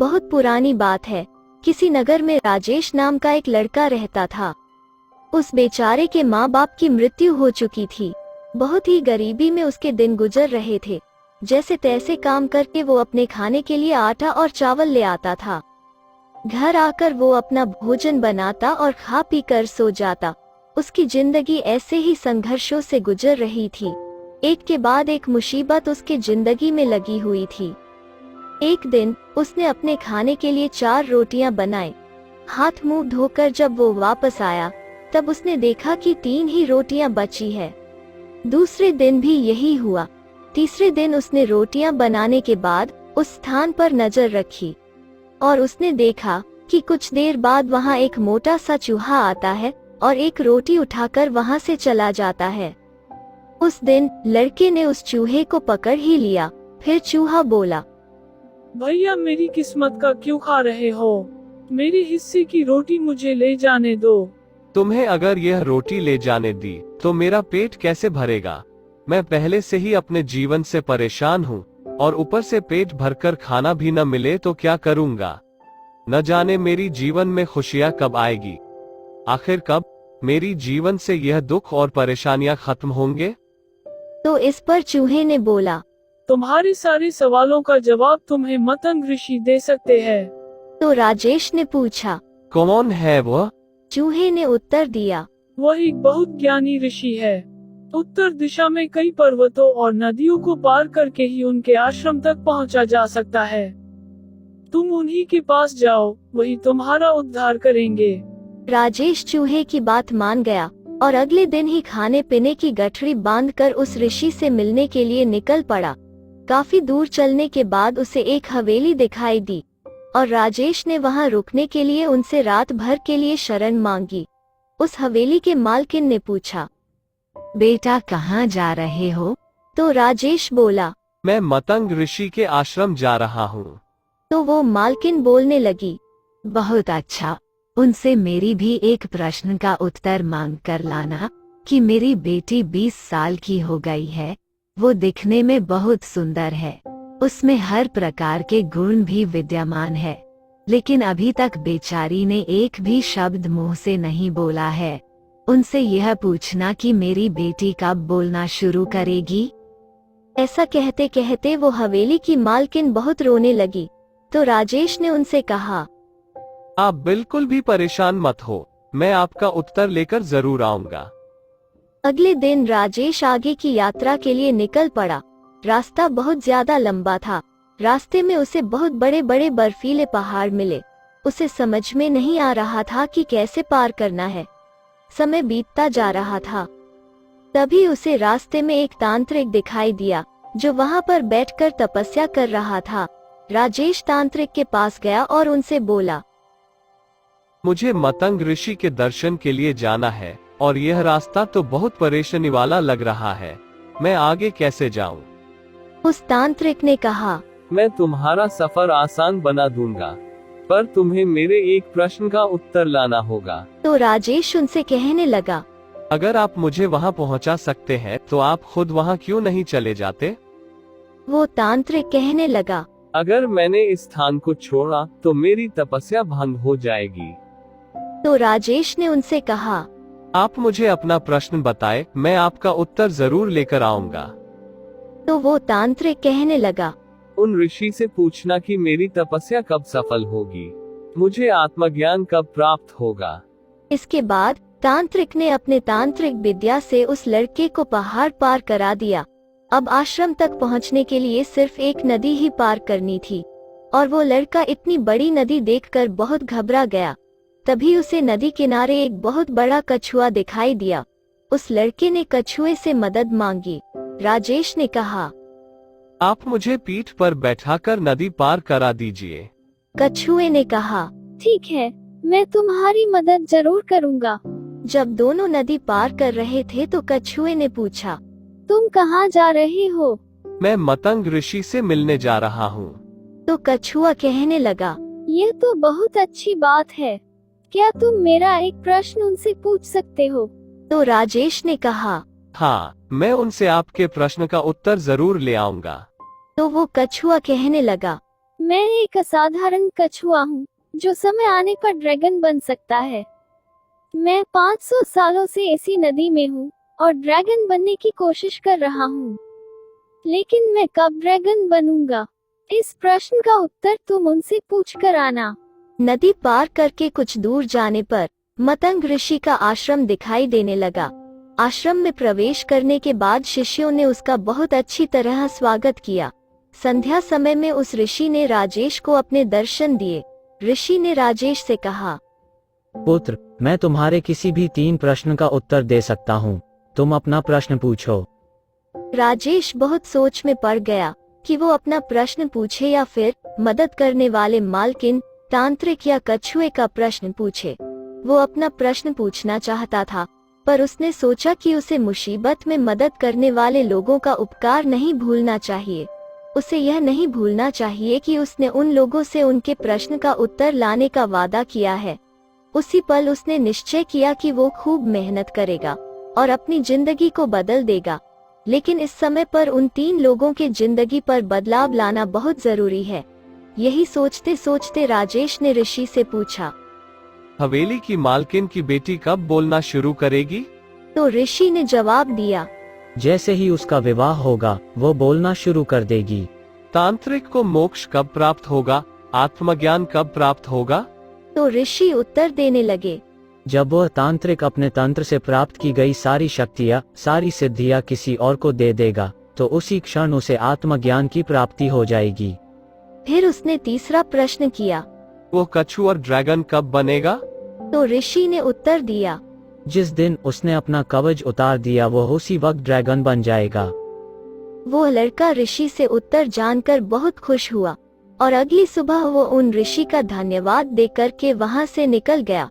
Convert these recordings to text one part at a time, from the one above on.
बहुत पुरानी बात है। किसी नगर में राजेश नाम का एक लड़का रहता था। उस बेचारे के माँ बाप की मृत्यु हो चुकी थी। बहुत ही गरीबी में उसके दिन गुजर रहे थे। जैसे तैसे काम करके वो अपने खाने के लिए आटा और चावल ले आता था। घर आकर वो अपना भोजन बनाता और खा पी कर सो जाता। उसकी जिंदगी ऐसे ही संघर्षों से गुजर रही थी। एक के बाद एक मुसीबत उसके जिंदगी में लगी हुई थी। एक दिन उसने अपने खाने के लिए 4 रोटियां बनाई। हाथ मुंह धोकर जब वो वापस आया तब उसने देखा कि 3 ही रोटियां बची है। दूसरे दिन भी यही हुआ। तीसरे दिन उसने रोटियां बनाने के बाद उस स्थान पर नजर रखी और उसने देखा कि कुछ देर बाद वहां एक मोटा सा चूहा आता है और एक रोटी उठाकर वहां से चला जाता है। उस दिन लड़के ने उस चूहे को पकड़ ही लिया। फिर चूहा बोला, भैया मेरी किस्मत का क्यों खा रहे हो? मेरी हिस्से की रोटी मुझे ले जाने दो। तुम्हें अगर यह रोटी ले जाने दी तो मेरा पेट कैसे भरेगा? मैं पहले से ही अपने जीवन से परेशान हूँ और ऊपर से पेट भरकर खाना भी न मिले तो क्या करूँगा? न जाने मेरी जीवन में खुशियाँ कब आएगी। आखिर कब मेरी जीवन से यह दुख और परेशानियां खत्म होंगे? तो इस पर चूहे ने बोला, तुम्हारे सारे सवालों का जवाब तुम्हें मतंग ऋषि दे सकते हैं। तो राजेश ने पूछा, कौन है वह? चूहे ने उत्तर दिया, वह एक बहुत ज्ञानी ऋषि है। उत्तर दिशा में कई पर्वतों और नदियों को पार करके ही उनके आश्रम तक पहुंचा जा सकता है। तुम उन्हीं के पास जाओ, वही तुम्हारा उद्धार करेंगे। राजेश चूहे की बात मान गया और अगले दिन ही खाने पीने की गठरी बांधकर उस ऋषि से मिलने के लिए निकल पड़ा। काफी दूर चलने के बाद उसे एक हवेली दिखाई दी और राजेश ने वहां रुकने के लिए उनसे रात भर के लिए शरण मांगी। उस हवेली के मालकिन ने पूछा, बेटा कहाँ जा रहे हो? तो राजेश बोला, मैं मतंग ऋषि के आश्रम जा रहा हूँ। तो वो मालकिन बोलने लगी, बहुत अच्छा, उनसे मेरी भी एक प्रश्न का उत्तर मांग कर लाना कि मेरी बेटी 20 साल की हो गई है। वो दिखने में बहुत सुंदर है, उसमें हर प्रकार के गुण भी विद्यमान है, लेकिन अभी तक बेचारी ने एक भी शब्द मुंह से नहीं बोला है। उनसे यह पूछना कि मेरी बेटी कब बोलना शुरू करेगी। ऐसा कहते कहते वो हवेली की मालकिन बहुत रोने लगी। तो राजेश ने उनसे कहा, आप बिल्कुल भी परेशान मत हो, मैं आपका उत्तर लेकर जरूर आऊंगा। अगले दिन राजेश आगे की यात्रा के लिए निकल पड़ा। रास्ता बहुत ज्यादा लंबा था। रास्ते में उसे बहुत बड़े बड़े बर्फीले पहाड़ मिले। उसे समझ में नहीं आ रहा था कि कैसे पार करना है। समय बीतता जा रहा था। तभी उसे रास्ते में एक तांत्रिक दिखाई दिया जो वहां पर बैठकर तपस्या कर रहा था। राजेश तांत्रिक के पास गया और उनसे बोला, मुझे मतंग ऋषि के दर्शन के लिए जाना है और यह रास्ता तो बहुत परेशानी वाला लग रहा है, मैं आगे कैसे जाऊं? उस तांत्रिक ने कहा, मैं तुम्हारा सफर आसान बना दूंगा, पर तुम्हें मेरे एक प्रश्न का उत्तर लाना होगा। तो राजेश उनसे कहने लगा, अगर आप मुझे वहां पहुंचा सकते हैं तो आप खुद वहां क्यों नहीं चले जाते? वो तांत्रिक कहने लगा, अगर मैंने इस स्थान को छोड़ा तो मेरी तपस्या भंग हो जाएगी। तो राजेश ने उनसे कहा, आप मुझे अपना प्रश्न बताएं, मैं आपका उत्तर जरूर लेकर आऊंगा। तो वो तांत्रिक कहने लगा, उन ऋषि से पूछना कि मेरी तपस्या कब सफल होगी, मुझे आत्मज्ञान कब प्राप्त होगा। इसके बाद तांत्रिक ने अपने तांत्रिक विद्या से उस लड़के को पहाड़ पार करा दिया। अब आश्रम तक पहुंचने के लिए सिर्फ एक नदी ही पार करनी थी और वो लड़का इतनी बड़ी नदी देखकर बहुत घबरा गया। तभी उसे नदी किनारे एक बहुत बड़ा कछुआ दिखाई दिया। उस लड़के ने कछुए से मदद मांगी। राजेश ने कहा, आप मुझे पीठ पर बैठाकर नदी पार करा दीजिए। कछुए ने कहा, ठीक है, मैं तुम्हारी मदद जरूर करूँगा। जब दोनों नदी पार कर रहे थे तो कछुए ने पूछा, तुम कहाँ जा रहे हो? मैं मतंग ऋषि से मिलने जा रहा हूँ। तो कछुआ कहने लगा, यह तो बहुत अच्छी बात है, क्या तुम मेरा एक प्रश्न उनसे पूछ सकते हो? तो राजेश ने कहा, हाँ, मैं उनसे आपके प्रश्न का उत्तर जरूर ले आऊंगा। तो वो कछुआ कहने लगा, मैं एक असाधारण कछुआ हूँ जो समय आने पर ड्रैगन बन सकता है। मैं 500 सालों से इसी नदी में हूँ और ड्रैगन बनने की कोशिश कर रहा हूँ। लेकिन मैं कब ड्रैगन बनूंगा? इस प्रश्न का उत्तर तुम उनसे पूछ कर आना। नदी पार करके कुछ दूर जाने पर मतंग ऋषि का आश्रम दिखाई देने लगा। आश्रम में प्रवेश करने के बाद शिष्यों ने उसका बहुत अच्छी तरह स्वागत किया। संध्या समय में उस ऋषि ने राजेश को अपने दर्शन दिए। ऋषि ने राजेश से कहा, पुत्र, मैं तुम्हारे किसी भी 3 प्रश्न का उत्तर दे सकता हूँ। तुम अपना प्रश्न पूछो। राजेश बहुत सोच में पड़ गया कि वो अपना प्रश्न पूछे या फिर मदद करने वाले मालकिन, तांत्रिक या कछुए का प्रश्न पूछे। वो अपना प्रश्न पूछना चाहता था, पर उसने सोचा कि उसे मुसीबत में मदद करने वाले लोगों का उपकार नहीं भूलना चाहिए। उसे यह नहीं भूलना चाहिए कि उसने उन लोगों से उनके प्रश्न का उत्तर लाने का वादा किया है। उसी पल उसने निश्चय किया कि वो खूब मेहनत करेगा और अपनी जिंदगी को बदल देगा। लेकिन इस समय पर उन 3 लोगों के जिंदगी पर बदलाव लाना बहुत जरूरी है। यही सोचते सोचते राजेश ने ऋषि से पूछा, हवेली की मालकिन की बेटी कब बोलना शुरू करेगी? तो ऋषि ने जवाब दिया, जैसे ही उसका विवाह होगा वो बोलना शुरू कर देगी। तांत्रिक को मोक्ष कब प्राप्त होगा? आत्मज्ञान कब प्राप्त होगा? तो ऋषि उत्तर देने लगे, जब वह तांत्रिक अपने तंत्र से प्राप्त की गई सारी शक्तियाँ, सारी सिद्धियाँ किसी और को दे देगा, तो उसी क्षण उसे आत्मज्ञान की प्राप्ति हो जाएगी। फिर उसने तीसरा प्रश्न किया, वो कछुआ ड्रैगन कब बनेगा? तो ऋषि ने उत्तर दिया, जिस दिन उसने अपना कवच उतार दिया वो उसी वक्त ड्रैगन बन जाएगा। वो लड़का ऋषि से उत्तर जानकर बहुत खुश हुआ और अगली सुबह वो उन ऋषि का धन्यवाद देकर के वहाँ से निकल गया।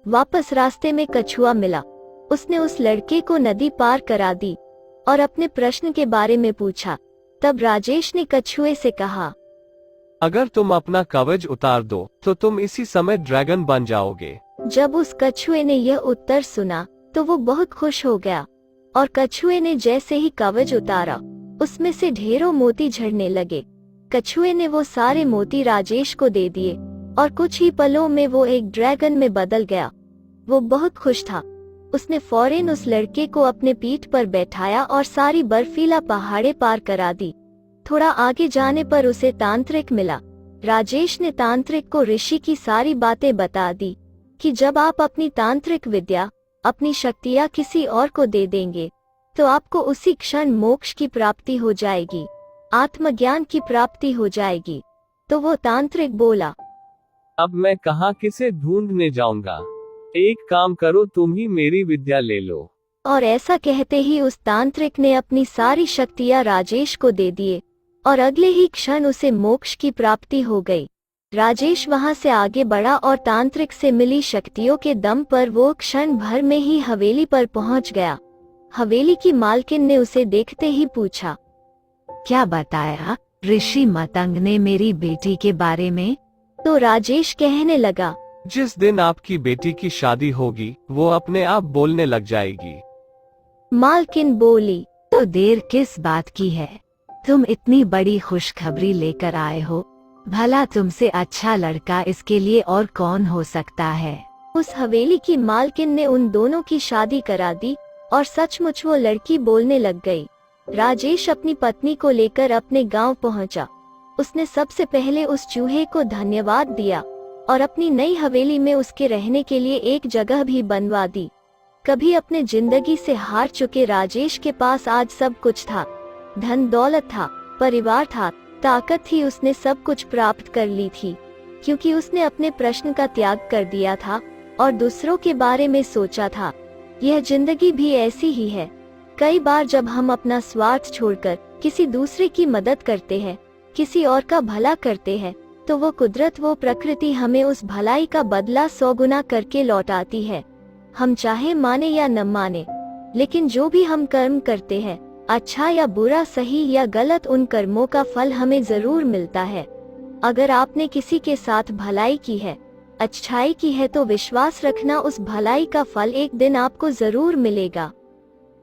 वापस रास्ते में कछुआ मिला। उसने उस लड़के को नदी पार करा दी और अपने प्रश्न के बारे में पूछा। तब राजेश ने कछुए से कहा, अगर तुम अपना कवच उतार दो तो तुम इसी समय ड्रैगन बन जाओगे। जब उस कछुए ने यह उत्तर सुना तो वो बहुत खुश हो गया और कछुए ने जैसे ही कवच उतारा उसमें से ढेरों मोती झड़ने लगे। कछुए ने वो सारे मोती राजेश को दे दिए और कुछ ही पलों में वो एक ड्रैगन में बदल गया। वो बहुत खुश था। उसने फौरन उस लड़के को अपने पीठ पर बैठाया और सारी बर्फीला पहाड़े पार करा दी। थोड़ा आगे जाने पर उसे तांत्रिक मिला। राजेश ने तांत्रिक को ऋषि की सारी बातें बता दी कि जब आप अपनी तांत्रिक विद्या, अपनी शक्तियाँ किसी और को दे देंगे तो आपको उसी क्षण मोक्ष की प्राप्ति हो जाएगी, आत्मज्ञान की प्राप्ति हो जाएगी। तो वो तांत्रिक बोला, अब मैं कहाँ किसे ढूंढने जाऊंगा? एक काम करो, तुम ही मेरी विद्या ले लो। और ऐसा कहते ही उस तांत्रिक ने अपनी सारी शक्तियाँ राजेश को दे दिए और अगले ही क्षण उसे मोक्ष की प्राप्ति हो गई। राजेश वहां से आगे बढ़ा और तांत्रिक से मिली शक्तियों के दम पर वो क्षण भर में ही हवेली पर पहुंच गया। हवेली की मालकिन ने उसे देखते ही पूछा, क्या बताया ऋषि मतंग ने मेरी बेटी के बारे में? तो राजेश कहने लगा, जिस दिन आपकी बेटी की शादी होगी वो अपने आप बोलने लग जाएगी। मालकिन बोली, तो देर किस बात की है? तुम इतनी बड़ी खुशखबरी लेकर आए हो, भला तुमसे अच्छा लड़का इसके लिए और कौन हो सकता है? उस हवेली की मालकिन ने उन दोनों की शादी करा दी और सचमुच वो लड़की बोलने लग गई। राजेश अपनी पत्नी को लेकर अपने गांव पहुंचा। उसने सबसे पहले उस चूहे को धन्यवाद दिया और अपनी नई हवेली में उसके रहने के लिए एक जगह भी बनवा दी। कभी अपने जिंदगी से हार चुके राजेश के पास आज सब कुछ था। धन दौलत था, परिवार था, ताकत थी। उसने सब कुछ प्राप्त कर ली थी क्योंकि उसने अपने प्रश्न का त्याग कर दिया था और दूसरों के बारे में सोचा था। यह जिंदगी भी ऐसी ही है। कई बार जब हम अपना स्वार्थ छोड़कर किसी दूसरे की मदद करते हैं, किसी और का भला करते हैं, तो वो कुदरत, वो प्रकृति हमें उस भलाई का बदला 100 गुना करके लौटाती है। हम चाहे माने या न माने, लेकिन जो भी हम कर्म करते हैं, अच्छा या बुरा, सही या गलत, उन कर्मों का फल हमें जरूर मिलता है। अगर आपने किसी के साथ भलाई की है, अच्छाई की है, तो विश्वास रखना उस भलाई का फल एक दिन आपको जरूर मिलेगा।